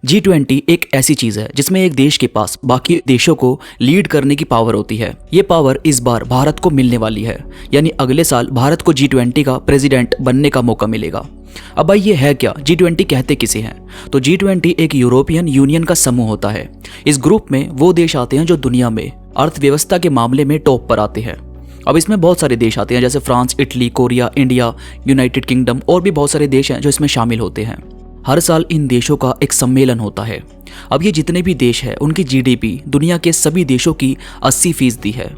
G20 एक ऐसी चीज है जिसमें एक देश के पास बाकी देशों को लीड करने की पावर होती है। ये पावर इस बार भारत को मिलने वाली है, यानी अगले साल भारत को G20 का प्रेसिडेंट बनने का मौका मिलेगा। अब भाई ये है क्या, G20 कहते किसे हैं? तो G20 एक यूरोपियन यूनियन का समूह होता है। इस ग्रुप में वो देश आते हैं जो दुनिया में अर्थव्यवस्था के मामले में टॉप पर आते हैं। अब इसमें बहुत सारे देश आते हैं जैसे France, Italy, Korea, India, United kingdom और भी बहुत सारे देश हैं जो इसमें शामिल होते हैं। हर साल इन देशों का एक सम्मेलन होता है। अब ये जितने भी देश हैं उनकी जीडीपी दुनिया के सभी देशों की 80% है।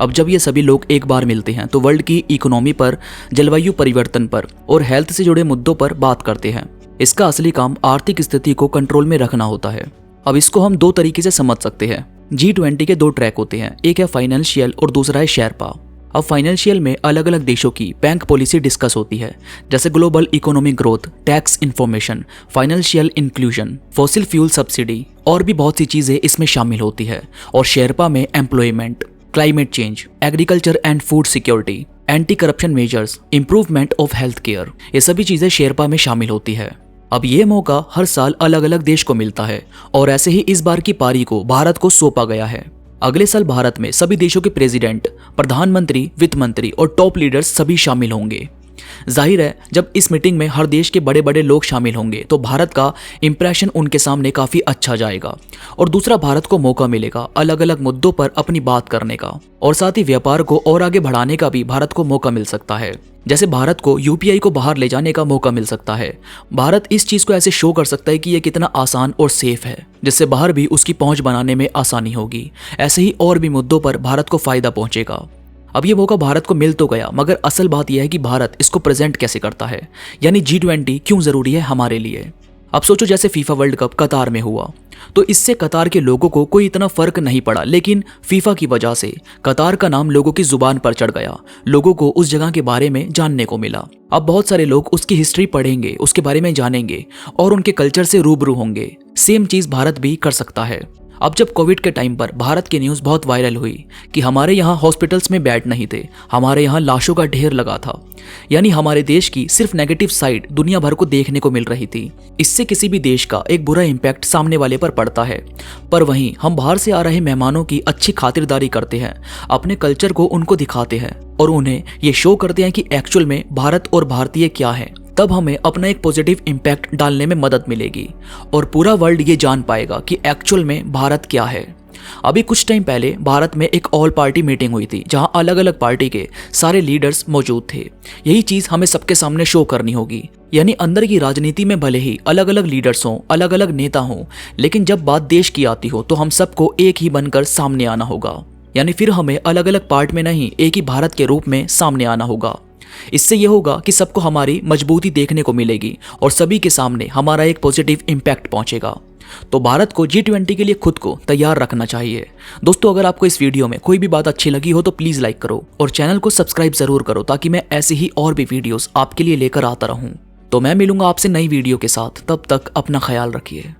अब जब ये सभी लोग एक बार मिलते हैं तो वर्ल्ड की इकोनॉमी पर, जलवायु परिवर्तन पर और हेल्थ से जुड़े मुद्दों पर बात करते हैं। इसका असली काम आर्थिक स्थिति को कंट्रोल में रखना होता है। अब इसको हम दो तरीके से समझ सकते हैं। G20 के दो ट्रैक होते हैं, एक है फाइनेंशियल और दूसरा है शेरपा। अब फाइनेंशियल में अलग अलग देशों की बैंक पॉलिसी डिस्कस होती है, जैसे global economic growth, tax information, financial inclusion, fossil fuel subsidy और भी बहुत सी चीजें इसमें शामिल होती है। और शेरपा में employment, climate change, agriculture and food security, anti corruption measures, improvement of health care, ये सभी चीजें शेरपा में शामिल होती है। अब ये मौका हर साल अलग अलग देश को मिलता है और ऐसे ही इस बार की पारी को भारत को सौंपा गया है। अगले साल भारत में सभी देशों के प्रेसिडेंट, प्रधानमंत्री, वित्त मंत्री और टॉप लीडर्स सभी शामिल होंगे। जाहिर है जब इस मीटिंग में हर देश के बड़े बड़े लोग शामिल होंगे तो भारत का इंप्रेशन उनके सामने काफी अच्छा जाएगा। और दूसरा, भारत को मौका मिलेगा अलग अलग मुद्दों पर अपनी बात करने का, और साथ ही व्यापार को और आगे बढ़ाने का भी भारत को मौका मिल सकता है। जैसे भारत को यूपीआई को बाहर ले जाने का मौका मिल सकता है। भारत इस चीज को ऐसे शो कर सकता है कि ये कितना आसान और सेफ है, जिससे बाहर भी उसकी पहुंच बनाने में आसानी होगी। ऐसे ही और भी मुद्दों पर भारत को फायदा पहुंचेगा। अब ये मौका भारत को मिल तो गया, मगर असल बात यह है कि भारत इसको प्रेजेंट कैसे करता है, यानी G20 क्यों जरूरी है हमारे लिए। अब सोचो जैसे फीफा वर्ल्ड कप कतार में हुआ, तो इससे कतार के लोगों को कोई इतना फर्क नहीं पड़ा, लेकिन फीफा की वजह से कतार का नाम लोगों की जुबान पर चढ़ गया। लोगों को उस जगह के बारे में जानने को मिला। अब बहुत सारे लोग उसकी हिस्ट्री पढ़ेंगे, उसके बारे में जानेंगे और उनके कल्चर से रूबरू होंगे। सेम चीज भारत भी कर सकता है। अब जब कोविड के टाइम पर भारत की न्यूज़ बहुत वायरल हुई कि हमारे यहाँ हॉस्पिटल्स में बेड नहीं थे, हमारे यहाँ लाशों का ढेर लगा था, यानी हमारे देश की सिर्फ नेगेटिव साइड दुनिया भर को देखने को मिल रही थी। इससे किसी भी देश का एक बुरा इम्पैक्ट सामने वाले पर पड़ता है। पर वहीं हम बाहर से आ रहे मेहमानों की अच्छी खातिरदारी करते हैं, अपने कल्चर को उनको दिखाते हैं और उन्हें ये शो करते हैं कि एक्चुअल में भारत और भारतीय क्या है। तब हमें अपना एक पॉजिटिव इम्पैक्ट डालने में मदद मिलेगी और पूरा वर्ल्ड ये जान पाएगा कि एक्चुअल में भारत क्या है। अभी कुछ टाइम पहले भारत में एक ऑल पार्टी मीटिंग हुई थी जहां अलग अलग पार्टी के सारे लीडर्स मौजूद थे। यही चीज हमें सबके सामने शो करनी होगी, यानी अंदर की राजनीति में भले ही अलग अलग लीडर्स हों, अलग अलग नेता हों, लेकिन जब बात देश की आती हो तो हम सबको एक ही बनकर सामने आना होगा। यानी फिर हमें अलग अलग पार्ट में नहीं, एक ही भारत के रूप में सामने आना होगा। इससे यह होगा कि सबको हमारी मजबूती देखने को मिलेगी और सभी के सामने हमारा एक पॉजिटिव इम्पैक्ट पहुंचेगा। तो भारत को G20 के लिए खुद को तैयार रखना चाहिए। दोस्तों, अगर आपको इस वीडियो में कोई भी बात अच्छी लगी हो तो प्लीज लाइक करो और चैनल को सब्सक्राइब जरूर करो, ताकि मैं ऐसे ही और भी वीडियोस आपके लिए लेकर आता रहूं। तो मैं मिलूंगा आपसे नई वीडियो के साथ, तब तक अपना ख्याल रखिए।